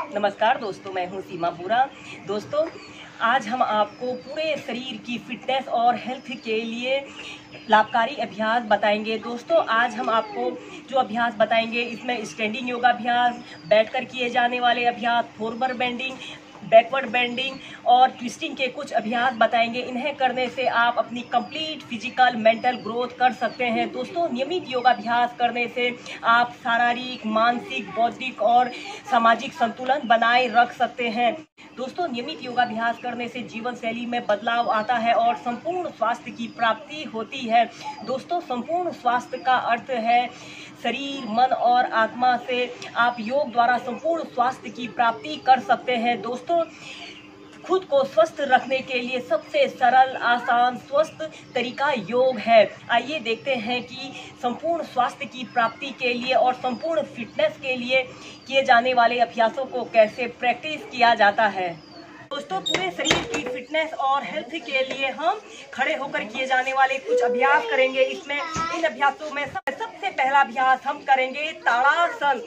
नमस्कार दोस्तों, मैं हूं सीमा बुरा। दोस्तों, आज हम आपको पूरे शरीर की फिटनेस और हेल्थ के लिए लाभकारी अभ्यास बताएंगे। दोस्तों, आज हम आपको जो अभ्यास बताएंगे इसमें स्टैंडिंग योगा अभ्यास, बैठकर किए जाने वाले अभ्यास, फॉरवर्ड बेंडिंग, बैकवर्ड बेंडिंग और ट्विस्टिंग के कुछ अभ्यास बताएंगे। इन्हें करने से आप अपनी कंप्लीट फिजिकल मेंटल ग्रोथ कर सकते हैं। दोस्तों, नियमित योगाभ्यास करने से आप शारीरिक, मानसिक, बौद्धिक और सामाजिक संतुलन बनाए रख सकते हैं। दोस्तों, नियमित योगाभ्यास करने से जीवन शैली में बदलाव आता है और संपूर्ण स्वास्थ्य की प्राप्ति होती है। दोस्तों, संपूर्ण स्वास्थ्य का अर्थ है शरीर, मन और आत्मा से आप योग द्वारा संपूर्ण स्वास्थ्य की प्राप्ति कर सकते हैं। दोस्तों, खुद को स्वस्थ रखने के लिए सबसे सरल, आसान, स्वस्थ तरीका योग है। आइए देखते हैं कि संपूर्ण स्वास्थ्य की प्राप्ति के लिए और संपूर्ण फिटनेस के लिए किए जाने वाले अभ्यासों को कैसे प्रैक्टिस किया जाता है। दोस्तों, पूरे शरीर की फिटनेस और हेल्थ के लिए हम खड़े होकर किए जाने वाले कुछ अभ्यास करेंगे। इसमें इन अभ्यासों में सबसे पहला अभ्यास हम करेंगे ताड़ासन।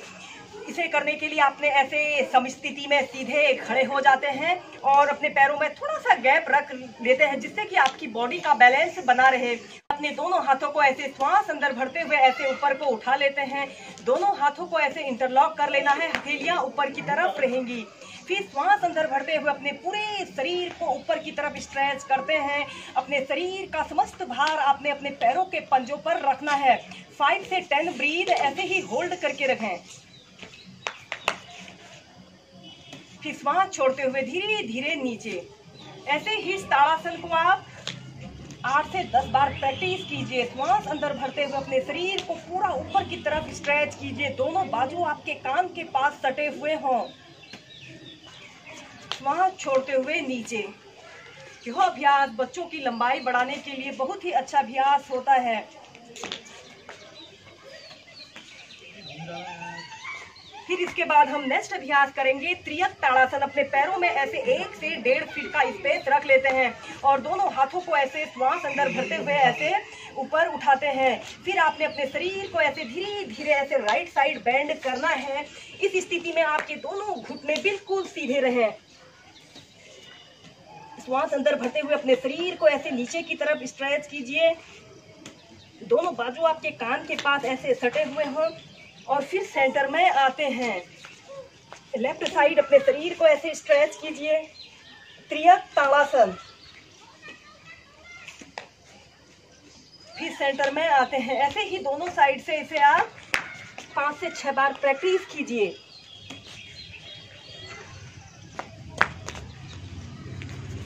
इसे करने के लिए आपने ऐसे समस्थिति में सीधे खड़े हो जाते हैं और अपने पैरों में थोड़ा सा गैप रख लेते हैं, जिससे कि आपकी बॉडी का बैलेंस बना रहे। अपने दोनों हाथों को ऐसे श्वास अंदर भरते हुए ऐसे ऊपर को उठा लेते हैं। दोनों हाथों को ऐसे इंटरलॉक कर लेना है, हथेलियां ऊपर की तरफ रहेंगी। फिर श्वास अंदर भरते हुए अपने पूरे शरीर को ऊपर की तरफ स्ट्रेच करते हैं। अपने शरीर का समस्त भार आपने अपने पैरों के पंजों पर रखना है। 5 से 10 ब्रीथ ऐसे ही होल्ड करके रखें। फिर श्वास छोड़ते हुए धीरे धीरे नीचे। ऐसे ही ताड़ासन को आप 8 से 10 बार प्रैक्टिस कीजिए। श्वास अंदर भरते हुए अपने शरीर को पूरा ऊपर की तरफ स्ट्रेच कीजिए। दोनों बाजू आपके कान के पास सटे हुए हों। श्वास छोड़ते हुए नीचे। यह अभ्यास बच्चों की लंबाई बढ़ाने के लिए बहुत ही अच्छा अभ्यास होता है। फिर इसके बाद हम नेक्स्ट अभ्यास करेंगे त्रियक ताड़ासन। अपने पैरों में ऐसे 1 से 1.5 फीट का स्पेस रख लेते हैं और दोनों हाथों को ऐसे श्वास अंदर भरते हुए ऐसे ऊपर उठाते हैं। फिर आपने अपने शरीर को ऐसे धीरे धीरे ऐसे राइट साइड बेंड करना है। इस स्थिति में आपके दोनों घुटने बिल्कुल सीधे रहें। श्वास अंदर भरते हुए अपने शरीर को ऐसे नीचे की तरफ स्ट्रेच कीजिए। दोनों बाजू आपके कान के पास ऐसे सटे हुए हों और फिर सेंटर में आते हैं। लेफ्ट साइड अपने शरीर को ऐसे स्ट्रेच कीजिए। त्रियक ताड़ासन। फिर सेंटर में आते हैं। ऐसे ही दोनों साइड से इसे आप 5 से 6 बार प्रैक्टिस कीजिए।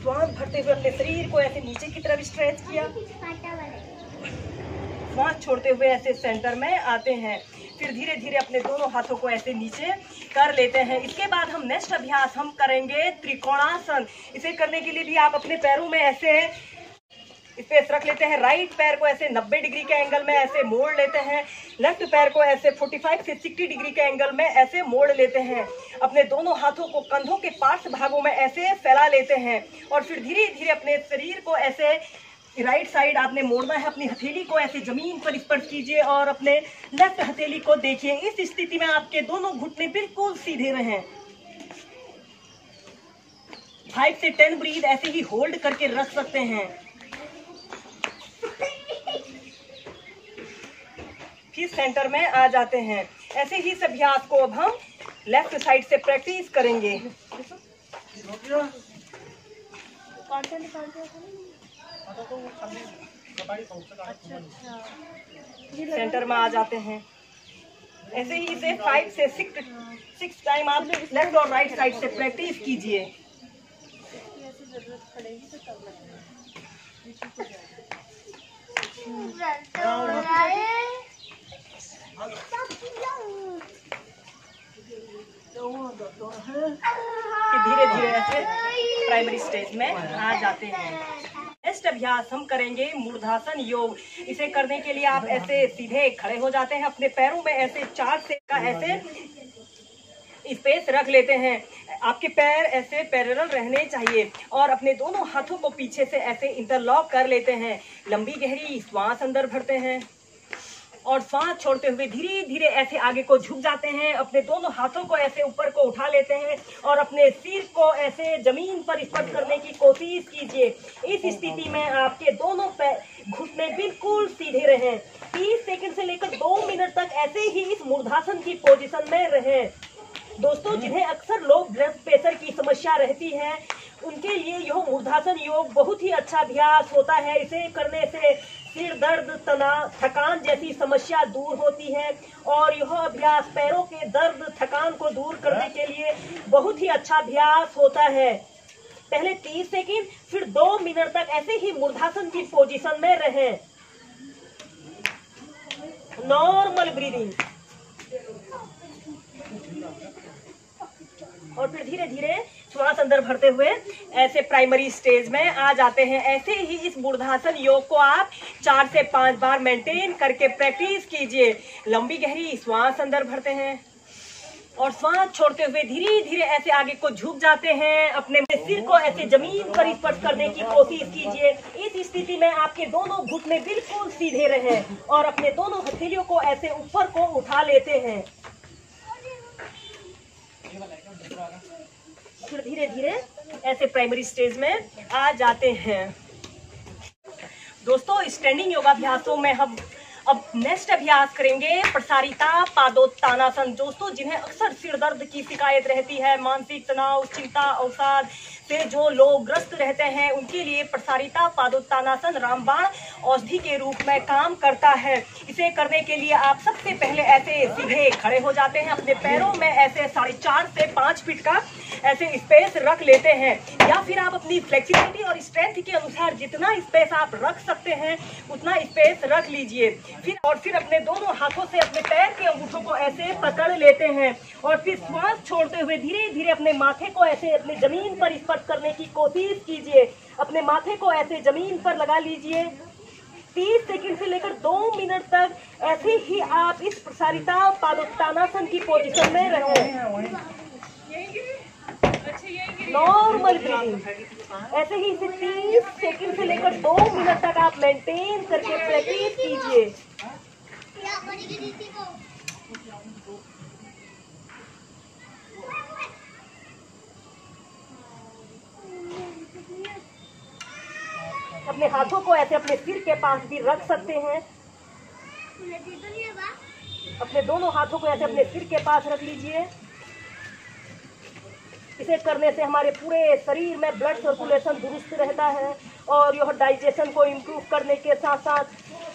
श्वास भरते हुए अपने शरीर को ऐसे नीचे की तरफ स्ट्रेच किया। श्वास छोड़ते हुए ऐसे सेंटर में आते हैं। फिर धीरे धीरे अपने दोनों हाथों को ऐसे नीचे कर लेते हैं। इसके बाद हम नेक्स्ट अभ्यास हम करेंगे त्रिकोणासन। इसे करने के लिए भी आप अपने पैरों में ऐसे स्पेस रख लेते हैं। राइट पैर को ऐसे 90 डिग्री के एंगल में ऐसे मोड़ लेते हैं। लेफ्ट पैर को ऐसे 45 से 60 डिग्री के एंगल में ऐसे मोड़ लेते हैं। अपने दोनों हाथों को कंधों के पार्श्व भागों में ऐसे फैला लेते हैं और फिर धीरे धीरे अपने शरीर को ऐसे राइट साइड आपने मोड़ना है। अपनी हथेली को ऐसे जमीन पर स्पर्श कीजिए और अपने लेफ्ट हथेली को देखिए। इस स्थिति में आपके दोनों घुटने बिल्कुल सीधे रहें। 5 से 10 ब्रीथ ऐसे ही होल्ड करके रख सकते हैं। फिर सेंटर में आ जाते हैं। ऐसे ही इस अभ्यास को अब हम लेफ्ट साइड से प्रैक्टिस करेंगे। सेंटर में आ जाते हैं। ऐसे ही इसे 5 से 6 टाइम आप लेफ्ट और राइट साइड से प्रैक्टिस कीजिए। धीरे धीरे ऐसे प्राइमरी स्टेज में आ जाते हैं। नेक्स्ट अभ्यास हम करेंगे मूर्धासन योग। इसे करने के लिए आप ऐसे सीधे खड़े हो जाते हैं। अपने पैरों में ऐसे 4 से का ऐसे स्पेस रख लेते हैं। आपके पैर ऐसे पैरेलल रहने चाहिए और अपने दोनों हाथों को पीछे से ऐसे इंटरलॉक कर लेते हैं। लंबी गहरी श्वास अंदर भरते हैं। और सांस छोड़ते हुए धीरे धीरे ऐसे आगे को झुक जाते हैं। अपने दोनों हाथों को ऐसे ऊपर को उठा लेते हैं और अपने सिर को ऐसे जमीन पर स्पर्श करने की कोशिश कीजिए। इस स्थिति में आपके दोनों घुटने बिल्कुल सीधे रहें। 30 सेकंड से लेकर 2 मिनट तक ऐसे ही इस मूर्धासन की पोजीशन में रहें। दोस्तों, जिन्हें अक्सर लो ब्लड प्रेशर की समस्या रहती है, उनके लिए यह मूर्धासन योग बहुत ही अच्छा अभ्यास होता है। इसे करने से सिर दर्द, तनाव, थकान जैसी समस्या दूर होती है और यह अभ्यास पैरों के दर्द, थकान को दूर करने के लिए बहुत ही अच्छा अभ्यास होता है। पहले 30 सेकंड, फिर 2 मिनट तक ऐसे ही मूर्धासन की पोजीशन में रहें। नॉर्मल ब्रीदिंग और फिर धीरे धीरे श्वास अंदर भरते हुए ऐसे प्राइमरी स्टेज में आ जाते हैं। ऐसे ही इस मूर्धासन योग को आप 4 से 5 बार मेंटेन करके प्रैक्टिस कीजिए। लंबी गहरी श्वास अंदर भरते हैं और श्वास छोड़ते हुए धीरे धीरे ऐसे आगे को झुक जाते हैं। अपने सिर को ऐसे जमीन पर स्पर्श करने की कोशिश कीजिए। इस स्थिति में आपके दोनों घुटने बिल्कुल सीधे रहें और अपने दोनों हथेलियों को ऐसे ऊपर को उठा लेते हैं। फिर धीरे धीरे ऐसे प्राइमरी स्टेज में आ जाते हैं। दोस्तों, स्टैंडिंग योगाभ्यासों में हम अब नेक्स्ट अभ्यास करेंगे प्रसारिता पादोत्तानासन। दोस्तों, जिन्हें अक्सर सिर दर्द की शिकायत रहती है, मानसिक तनाव, चिंता, अवसाद से जो लोग ग्रस्त रहते हैं, उनके लिए प्रसारिता पादोत्तानासन रामबाण औषधि के रूप में काम करता है। इसे करने के लिए आप सबसे पहले ऐसे सीधे खड़े हो जाते हैं। अपने पैरों में ऐसे 4.5 से 5 फीट का ऐसे स्पेस रख लेते हैं, या फिर आप अपनी फ्लेक्सिबिलिटी और स्ट्रेंथ के अनुसार जितना स्पेस आप रख सकते हैं उतना स्पेस रख लीजिए। फिर अपने दोनों हाथों से अपने पैर के अंगूठों को ऐसे पकड़ लेते हैं और फिर श्वास छोड़ते हुए धीरे धीरे अपने माथे को ऐसे अपने जमीन पर स्पर्श करने की कोशिश कीजिए। अपने माथे को ऐसे जमीन पर लगा लीजिए। 30 सेकंड से लेकर 2 मिनट तक ऐसे ही आप इस प्रसारिता पादोत्तानासन की पोजीशन में रहें। नॉर्मल ब्रीदिंग ऐसे ही इसे 30 सेकंड से लेकर 2 मिनट तक आप मेंटेन करके प्रैक्टिस कीजिए। अपने हाथों को ऐसे अपने सिर के पास भी रख सकते हैं। अपने दोनों हाथों को ऐसे अपने सिर के पास रख लीजिए। इसे करने से हमारे पूरे शरीर में ब्लड सर्कुलेशन दुरुस्त रहता है और यह डाइजेशन को इम्प्रूव करने के साथ साथ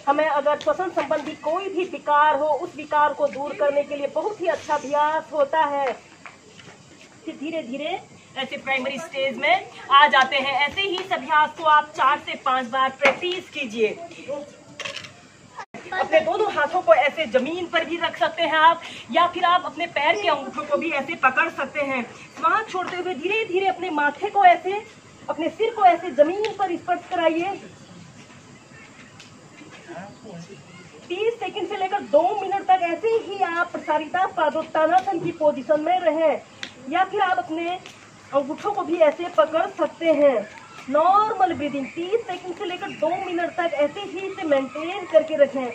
हमें अगर श्वसन संबंधी कोई भी विकार हो, उस विकार को दूर करने के लिए बहुत ही अच्छा अभ्यास होता है। फिर धीरे धीरे ऐसे प्राइमरी स्टेज में आ जाते हैं। ऐसे ही इस अभ्यास को आप 4 से 5 बार प्रैक्टिस कीजिए। अपने दोनों हाथों को ऐसे जमीन पर भी रख सकते हैं आप, या फिर आप अपने पैर के अंगूठों को भी ऐसे पकड़ सकते हैं। श्वास छोड़ते हुए धीरे धीरे अपने माथे को ऐसे, अपने सिर को ऐसे जमीन पर स्पर्श कराइए। 30 सेकंड से लेकर 2 मिनट तक ऐसे ही आप प्रसारिता पादोत्तानासन की पोजीशन में रहें, या फिर आप अपने अंगूठों को भी ऐसे पकड़ सकते हैं। नॉर्मल ब्रीदिंग 30 सेकंड से लेकर 2 मिनट तक ऐसे ही इसे मेंटेन करके रखें।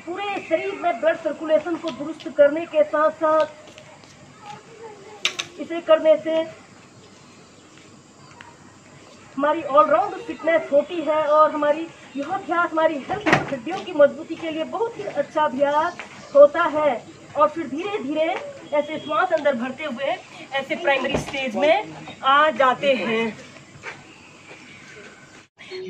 पूरे शरीर में ब्लड सर्कुलेशन को दुरुस्त करने के साथ साथ इसे करने से हमारी ऑलराउंड फिटनेस होती है और हमारी यह अभ्यास हमारी हेल्थ और हड्डियों की मजबूती के लिए बहुत ही अच्छा अभ्यास होता है। और फिर धीरे धीरे ऐसे श्वास अंदर भरते हुए ऐसे प्राइमरी स्टेज में आ जाते हैं।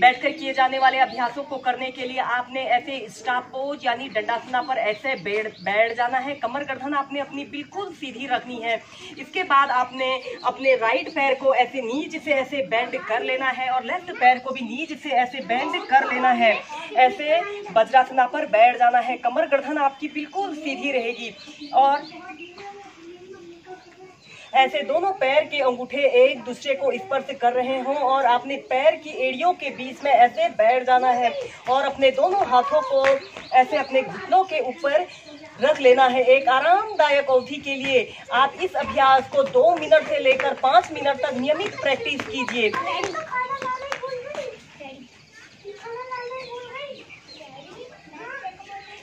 बैठकर किए जाने वाले अभ्यासों को करने के लिए आपने ऐसे स्टाफ पोज यानी दंडासना पर ऐसे बैठ जाना है। कमर गर्दन आपने अपनी बिल्कुल सीधी रखनी है। इसके बाद आपने अपने राइट पैर को ऐसे नीचे से ऐसे बेंड कर लेना है और लेफ्ट पैर को भी नीचे से ऐसे बेंड कर लेना है। ऐसे वज्रासना पर बैठ जाना है। कमर गर्दन आपकी बिल्कुल सीधी रहेगी और ऐसे दोनों पैर के अंगूठे एक दूसरे को स्पर्श कर रहे हों और आपने पैर की एड़ियों के बीच में ऐसे बैठ जाना है और अपने दोनों हाथों को ऐसे अपने घुटनों के ऊपर रख लेना है। एक आरामदायक अवधि के लिए आप इस अभ्यास को 2 मिनट से लेकर 5 मिनट तक नियमित प्रैक्टिस कीजिए।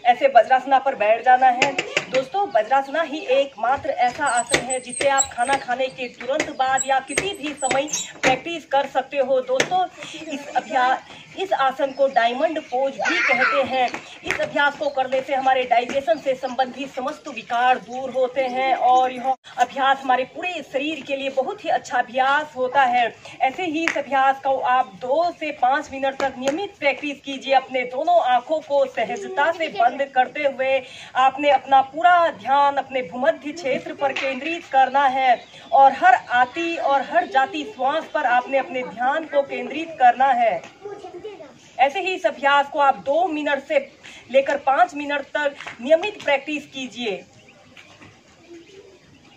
ऐसे वज्रासना पर बैठ जाना है। दोस्तों वज्रासना ही एकमात्र ऐसा आसन है जिसे आप खाना खाने के तुरंत बाद या किसी भी समय प्रैक्टिस कर सकते हो। दोस्तों इस आसन को डायमंड पोज भी कहते हैं। इस अभ्यास को करने से हमारे डाइजेशन से संबंधित समस्त विकार दूर होते हैं और यह अभ्यास हमारे पूरे शरीर के लिए बहुत ही अच्छा अभ्यास होता है। ऐसे ही इस अभ्यास को आप 2 से 5 मिनट तक नियमित प्रैक्टिस कीजिए। अपने दोनों आंखों को सहजता से बंद करते हुए आपने अपना पूरा ध्यान अपने भूमध्य क्षेत्र पर केंद्रित करना है और हर आती और हर जाती श्वास पर आपने अपने ध्यान को केंद्रित करना है। ऐसे ही इस अभ्यास को आप 2 मिनट से लेकर 5 मिनट तक नियमित प्रैक्टिस कीजिए।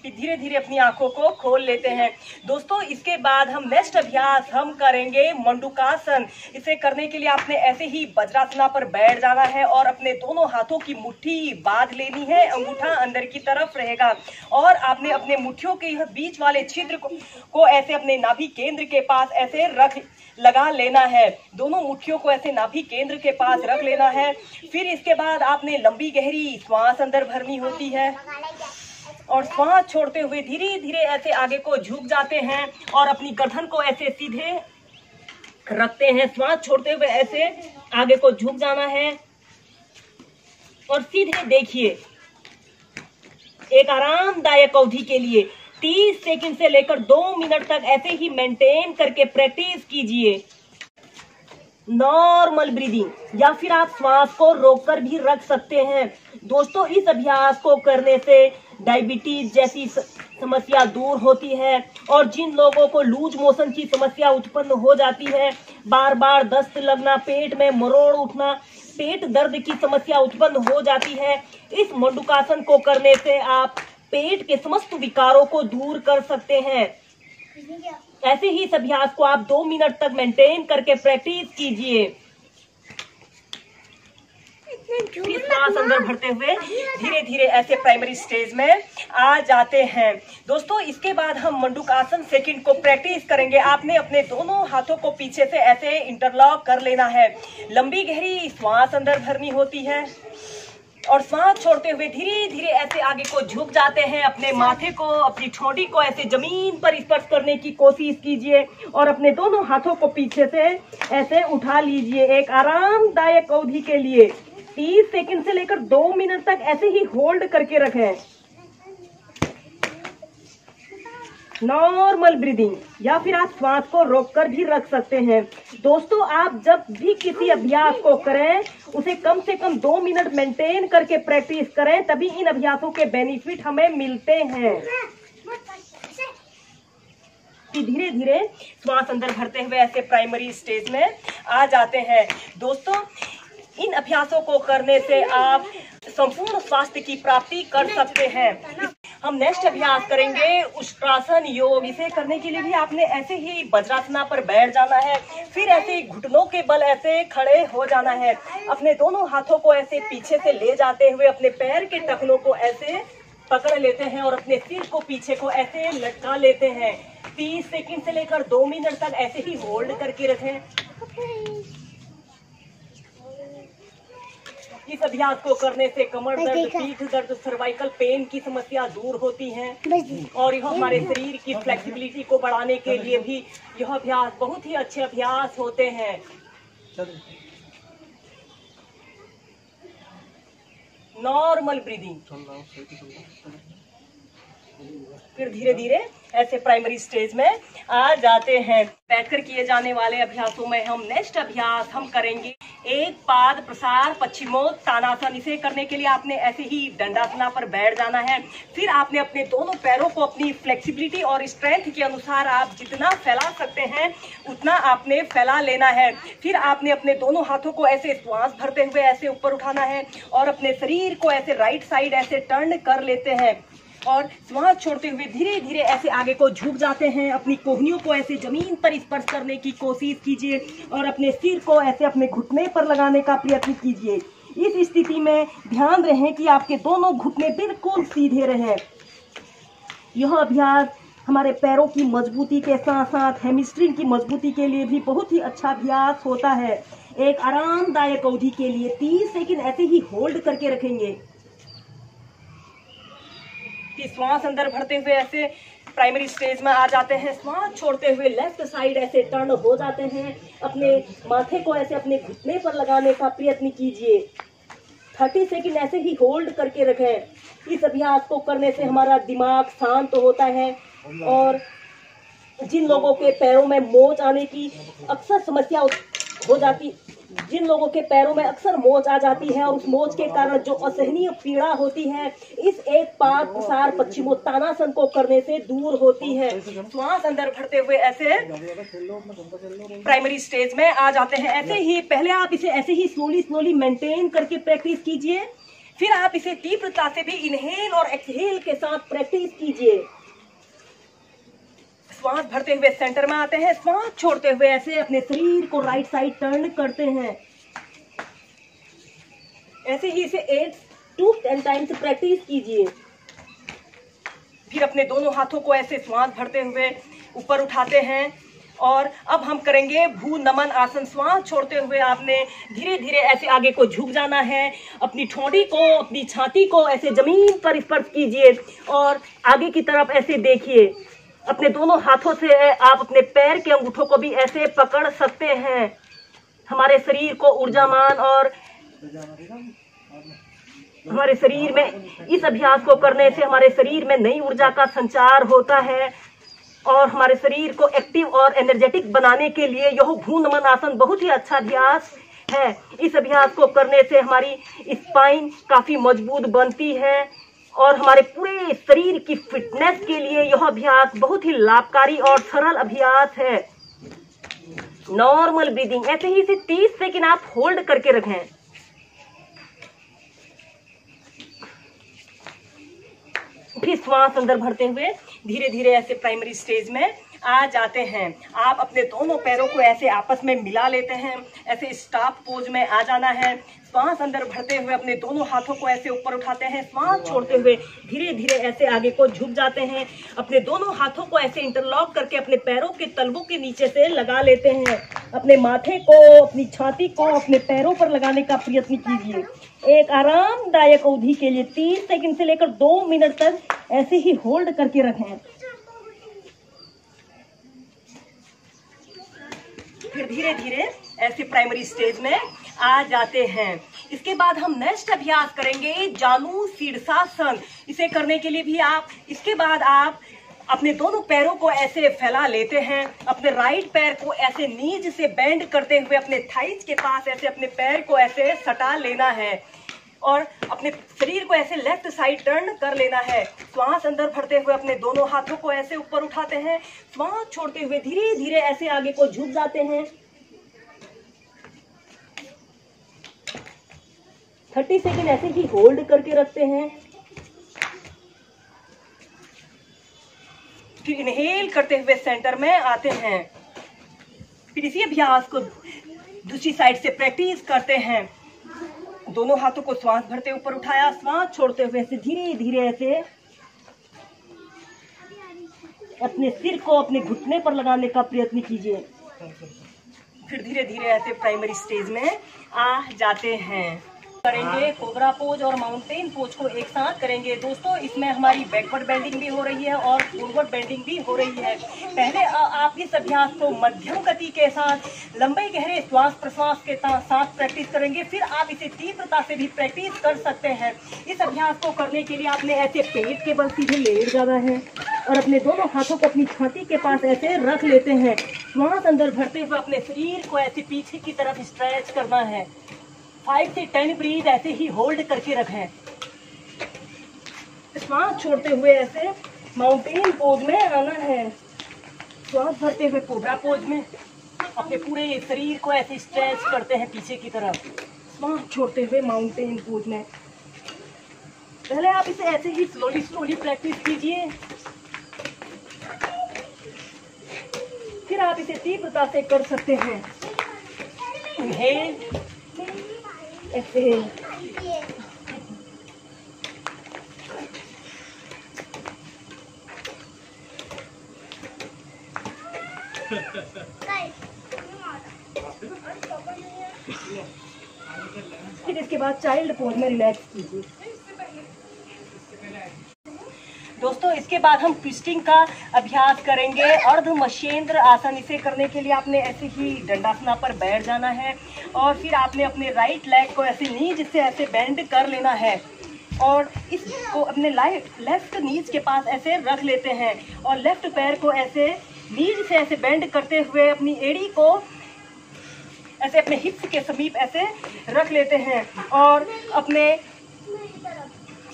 धीरे धीरे अपनी आंखों को खोल लेते हैं। दोस्तों इसके बाद हम नेक्स्ट अभ्यास हम करेंगे मंडूकासन। इसे करने के लिए आपने ऐसे ही वज्रासना पर बैठ जाना है और अपने दोनों हाथों की मुट्ठी बांध लेनी है। अंगूठा अंदर की तरफ रहेगा और आपने अपने मुट्ठियों के यह बीच वाले छिद्र को ऐसे अपने नाभि केंद्र के पास ऐसे लगा लेना है। दोनों मुट्ठियों को ऐसे नाभि केंद्र के पास रख लेना है। फिर इसके बाद आपने लंबी गहरी श्वास अंदर भरनी होती है और श्वास छोड़ते हुए धीरे धीरे ऐसे आगे को झुक जाते हैं और अपनी गर्दन को ऐसे सीधे रखते हैं। श्वास छोड़ते हुए ऐसे आगे को झुक जाना है और सीधे देखिए एक आरामदायक अवधि के लिए 30 सेकंड से लेकर 2 मिनट तक ऐसे ही मेंटेन करके प्रैक्टिस कीजिए। नॉर्मल ब्रीदिंग या फिर आप श्वास को रोककर भी रख सकते हैं। दोस्तों इस अभ्यास को करने से डायबिटीज जैसी समस्या दूर होती है और जिन लोगों को लूज मोशन की समस्या उत्पन्न हो जाती है, बार बार दस्त लगना, पेट में मरोड़ उठना, पेट दर्द की समस्या उत्पन्न हो जाती है, इस मंडूकासन को करने से आप पेट के समस्त विकारों को दूर कर सकते हैं। ऐसे ही इस अभ्यास को आप 2 मिनट तक मेंटेन करके प्रैक्टिस कीजिए। सांस अंदर भरते हुए धीरे धीरे ऐसे प्राइमरी स्टेज में आ जाते हैं। दोस्तों इसके बाद हम मंडूकासन सेकंड को प्रैक्टिस करेंगे। आपने अपने दोनों हाथों को पीछे से ऐसे इंटरलॉक कर लेना है। लंबी गहरी श्वास अंदर भरनी होती है और श्वास छोड़ते हुए धीरे धीरे ऐसे आगे को झुक जाते हैं। अपने माथे को, अपनी ठोड़ी को ऐसे जमीन पर स्पर्श करने की कोशिश कीजिए और अपने दोनों हाथों को पीछे से ऐसे उठा लीजिए। एक आरामदायक अवधि के लिए 30 सेकंड से लेकर 2 मिनट तक ऐसे ही होल्ड करके रखें। नॉर्मल ब्रीदिंग या फिर आप श्वास को रोककर भी रख सकते हैं। दोस्तों आप जब भी किसी अभ्यास को करें उसे कम से कम 2 मिनट मेंटेन करके प्रैक्टिस करें, तभी इन अभ्यासों के बेनिफिट हमें मिलते हैं। धीरे धीरे श्वास अंदर भरते हुए ऐसे प्राइमरी स्टेज में आ जाते हैं। दोस्तों इन अभ्यासों को करने से आप संपूर्ण स्वास्थ्य की प्राप्ति कर सकते हैं। हम नेक्स्ट अभ्यास करेंगे उष्ट्रासन योग। इसे करने के लिए भी आपने ऐसे ही वज्रासना पर बैठ जाना है। फिर ऐसे घुटनों के बल ऐसे खड़े हो जाना है। अपने दोनों हाथों को ऐसे पीछे से ले जाते हुए अपने पैर के टखनों को ऐसे पकड़ लेते हैं और अपने सिर को पीछे को ऐसे लटका लेते हैं। 30 सेकंड से लेकर 2 मिनट तक ऐसे ही होल्ड करके रखें। इस अभ्यास को करने से कमर दर्द, पीठ दर्द, सर्वाइकल पेन की समस्या दूर होती है और यह हमारे शरीर की फ्लेक्सिबिलिटी को बढ़ाने के लिए भी यह अभ्यास बहुत ही अच्छे अभ्यास होते हैं। Normal breathing. फिर धीरे धीरे ऐसे प्राइमरी स्टेज में आ जाते हैं। बैठकर किए जाने वाले अभ्यासों में हम नेक्स्ट अभ्यास हम करेंगे एक पाद प्रसार पश्चिमोत्तानासन। इसे करने के लिए आपने ऐसे ही दंडासना पर बैठ जाना है। फिर आपने अपने दोनों पैरों को अपनी फ्लेक्सिबिलिटी और स्ट्रेंथ के अनुसार आप जितना फैला सकते हैं उतना आपने फैला लेना है। फिर आपने अपने दोनों हाथों को ऐसे श्वास भरते हुए ऐसे ऊपर उठाना है और अपने शरीर को ऐसे राइट साइड ऐसे टर्न कर लेते हैं और श्वास छोड़ते हुए धीरे धीरे ऐसे आगे को झुक जाते हैं। अपनी कोहनियों को ऐसे जमीन पर स्पर्श करने की कोशिश कीजिए और अपने सिर को ऐसे अपने घुटने पर लगाने का प्रयत्न कीजिए। इस स्थिति में ध्यान रहे कि आपके दोनों घुटने बिल्कुल सीधे रहें। यह अभ्यास हमारे पैरों की मजबूती के साथ साथ हैमस्ट्रिंग की मजबूती के लिए भी बहुत ही अच्छा अभ्यास होता है। एक आरामदायक अवधि के लिए 30 सेकंड ऐसे ही होल्ड करके रखेंगे। फिर श्वास अंदर भरते हुए ऐसे प्राइमरी स्टेज में आ जाते हैं। श्वास छोड़ते हुए लेफ्ट साइड ऐसे टर्न हो जाते हैं। अपने माथे को ऐसे अपने घुटने पर लगाने का प्रयत्न कीजिए। 30 सेकंड ऐसे ही होल्ड करके रखें। इस अभ्यास को करने से हमारा दिमाग शांत होता है और जिन लोगों के पैरों में मोच आने की अक्सर समस्या हो जाती, जिन लोगों के पैरों में अक्सर मोच आ जाती है और उस मोच के कारण जो असहनीय पीड़ा होती है, इस एक पाद प्रसार पश्चिमोत्तानासन को करने से दूर होती है। श्वास अंदर भरते हुए ऐसे प्राइमरी स्टेज में आ जाते हैं। ऐसे ही पहले आप इसे ऐसे ही स्लोली मेंटेन करके प्रैक्टिस कीजिए। फिर आप इसे तीव्रता से भी इनहेल और एक्सहेल के साथ प्रैक्टिस कीजिए। श्वास भरते हुए सेंटर में आते हैं। श्वास छोड़ते हुए ऐसे अपने शरीर को राइट साइड टर्न करते हैं। ऐसे ही इसे 8 to 10 टाइम्स प्रैक्टिस कीजिए। फिर अपने दोनों हाथों को ऐसे श्वास भरते हुए ऊपर उठाते हैं और अब हम करेंगे भू नमन आसन। श्वास छोड़ते हुए आपने धीरे धीरे ऐसे आगे को झुक जाना है। अपनी ठोड़ी को, अपनी छाती को ऐसे जमीन पर स्पर्श कीजिए और आगे की तरफ ऐसे देखिए। अपने दोनों हाथों से आप अपने पैर के अंगूठों को भी ऐसे पकड़ सकते हैं। हमारे शरीर को ऊर्जामान और हमारे शरीर में इस अभ्यास को करने से हमारे शरीर में नई ऊर्जा का संचार होता है और हमारे शरीर को एक्टिव और एनर्जेटिक बनाने के लिए यह भू नमन आसन बहुत ही अच्छा अभ्यास है। इस अभ्यास को करने से हमारी स्पाइन काफी मजबूत बनती है और हमारे पूरे शरीर की फिटनेस के लिए यह अभ्यास बहुत ही लाभकारी और सरल अभ्यास है। नॉर्मल ब्रीदिंग ऐसे ही इसे 30 सेकंड आप होल्ड करके रखें। फिर श्वास अंदर भरते हुए धीरे धीरे ऐसे प्राइमरी स्टेज में आ जाते हैं। आप अपने दोनों पैरों को ऐसे आपस में मिला लेते हैं। ऐसे स्टॉप पोज में आ जाना है। श्वास अंदर भरते हुए अपने दोनों हाथों को ऐसे ऊपर उठाते हैं। श्वास छोड़ते हुए धीरे धीरे ऐसे आगे को झुक जाते हैं। अपने दोनों हाथों को ऐसे इंटरलॉक करके अपने पैरों के तलवों के नीचे से लगा लेते हैं। अपने माथे को, अपनी छाती को अपने पैरों पर लगाने का प्रयत्न कीजिए। एक आरामदायक अवधि के लिए 30 सेकंड से लेकर 2 मिनट तक ऐसे ही होल्ड करके रखें। फिर धीरे धीरे ऐसे प्राइमरी स्टेज में आ जाते हैं। इसके बाद हम नेक्स्ट अभ्यास करेंगे जानु शीर्षासन। इसे करने के लिए भी इसके बाद आप अपने दोनों पैरों को ऐसे फैला लेते हैं। अपने राइट पैर को ऐसे नीज से बेंड करते हुए अपने थाइज के पास ऐसे अपने पैर को ऐसे सटा लेना है और अपने शरीर को ऐसे लेफ्ट साइड टर्न कर लेना है। श्वास अंदर भरते हुए अपने दोनों हाथों को ऐसे ऊपर उठाते हैं। श्वास छोड़ते हुए धीरे धीरे ऐसे आगे को झुक जाते हैं। 30 सेकंड ऐसे ही होल्ड करके रखते हैं। फिर इनहेल करते हुए सेंटर में आते हैं। फिर इसी अभ्यास को दूसरी साइड से प्रैक्टिस करते हैं। दोनों हाथों को श्वास भरते ऊपर उठाया, श्वास छोड़ते हुए ऐसे धीरे धीरे ऐसे अपने सिर को अपने घुटने पर लगाने का प्रयत्न कीजिए। फिर धीरे धीरे ऐसे प्राइमरी स्टेज में आ जाते हैं। करेंगे कोबरा पोज और माउंटेन पोज को एक साथ करेंगे। दोस्तों इसमें हमारी बैकवर्ड बेंडिंग भी हो रही है और फॉरवर्ड बेंडिंग भी हो रही है। पहले आप इस अभ्यास को मध्यम गति के साथ लंबे गहरे श्वास प्रश्वास के साथ प्रैक्टिस करेंगे। फिर आप इसे तीव्रता से भी प्रैक्टिस कर सकते हैं। इस अभ्यास को करने के लिए आपने ऐसे पेट के बल सीधे लेट जाना है और अपने दोनों हाथों को अपनी छाती के पास ऐसे रख लेते हैं। श्वास अंदर भरते हुए अपने शरीर को ऐसे पीछे की तरफ स्ट्रेच करना है। 5 से 10 ब्रीथ ऐसे ही होल्ड करके रखें। श्वास छोड़ते हुए ऐसे माउंटेन पोज में आना है। श्वास भरते हुए कोबरा पोज में अपने पूरे शरीर को ऐसे स्ट्रेच करते हैं पीछे की तरफ। श्वास छोड़ते हुए माउंटेन पोज में। पहले आप इसे ऐसे ही स्लोली प्रैक्टिस कीजिए। फिर आप इसे तीव्रता से कर सकते हैं। Inhale, exhale. फिर इसके बाद चाइल्ड पोज में रिलैक्स कीजिए। दोस्तों इसके बाद हम ट्विस्टिंग का अभ्यास करेंगे। अर्ध मत्स्येंद्र आसन, इसे करने के लिए आपने ऐसे ही दंडासना पर बैठ जाना है और फिर आपने अपने राइट लेग को ऐसे नीज से ऐसे बेंड कर लेना है और इसको अपने लेफ्ट नीज के पास ऐसे रख लेते हैं और लेफ्ट पैर को ऐसे नीज से ऐसे बेंड करते हुए अपनी एड़ी को ऐसे अपने हिप्स के समीप ऐसे रख लेते हैं और अपने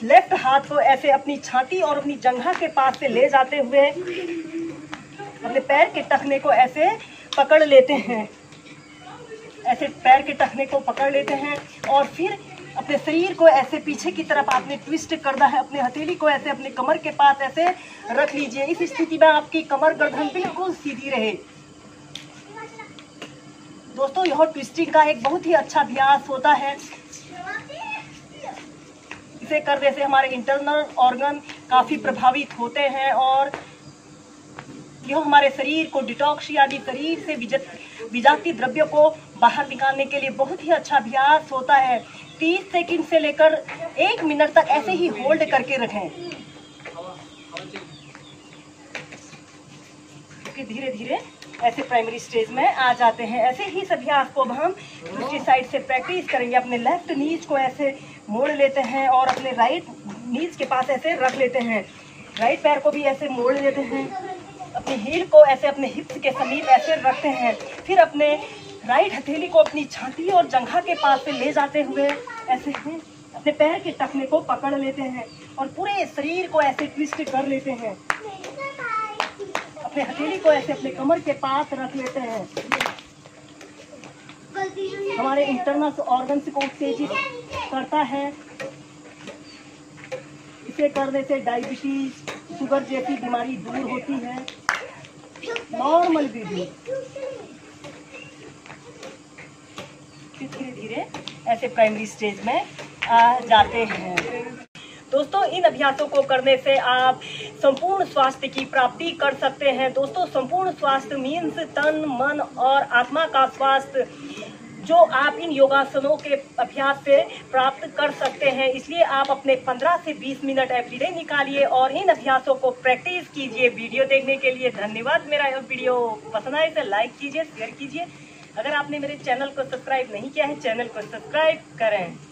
लेफ्ट हाथ को ऐसे अपनी छाती और अपनी जंघा के पास से ले जाते हुए अपने पैर के टखने को ऐसे पकड़ लेते हैं। ऐसे पैर के टखने को पकड़ लेते हैं और फिर अपने शरीर को ऐसे पीछे की तरफ आपने ट्विस्ट करना है। अपने हथेली को ऐसे अपने कमर के पास ऐसे रख लीजिए। इस स्थिति में आपकी कमर गर्दन बिल्कुल सीधी रहे। दोस्तों यह ट्विस्टिंग का एक बहुत ही अच्छा अभ्यास होता है। इसे करने से हमारे इंटरनल ऑर्गन काफी प्रभावित होते हैं और यह हमारे शरीर को डिटॉक्स यानी शरीर से विजाती द्रव्यों को बाहर निकालने के लिए बहुत ही अच्छा अभ्यास होता है। 30 सेकंड से लेकर 1 मिनट तक ऐसे ही होल्ड करके रखें। धीरे धीरे ऐसे प्राइमरी स्टेज में आ जाते हैं। ऐसे ही इस अभ्यास को हम दूसरी साइड से प्रैक्टिस करेंगे। अपने लेफ्ट नीज को ऐसे मोड़ लेते हैं और अपने राइट नीज के पास ऐसे रख लेते हैं। राइट पैर को भी ऐसे मोड़ लेते हैं। अपनी हील को ऐसे अपने हिप्स के समीप ऐसे रखते हैं। फिर अपने राइट हथेली को अपनी छाती और जंघा के पास से ले जाते हुए ऐसे अपने पैर के टखने को पकड़ लेते हैं और पूरे शरीर को ऐसे ट्विस्ट कर लेते हैं। अपने हथेली को ऐसे अपने कमर के पास रख लेते हैं। हमारे इंटरनल ऑर्गन्स को उत्तेजित करता है। इसे करने से डायबिटीज, शुगर जैसी बीमारी दूर होती है। Normal breathing. धीरे धीरे ऐसे प्राइमरी स्टेज में आ जाते हैं। दोस्तों इन अभ्यासों को करने से आप संपूर्ण स्वास्थ्य की प्राप्ति कर सकते हैं। दोस्तों संपूर्ण स्वास्थ्य मीन्स तन, मन और आत्मा का स्वास्थ्य, जो आप इन योगासनों के अभ्यास से प्राप्त कर सकते हैं। इसलिए आप अपने 15 से 20 मिनट एवरीडे निकालिए और इन अभ्यासों को प्रैक्टिस कीजिए। वीडियो देखने के लिए धन्यवाद। मेरा यह वीडियो पसंद आए तो लाइक कीजिए, शेयर कीजिए। अगर आपने मेरे चैनल को सब्सक्राइब नहीं किया है, चैनल को सब्सक्राइब करें।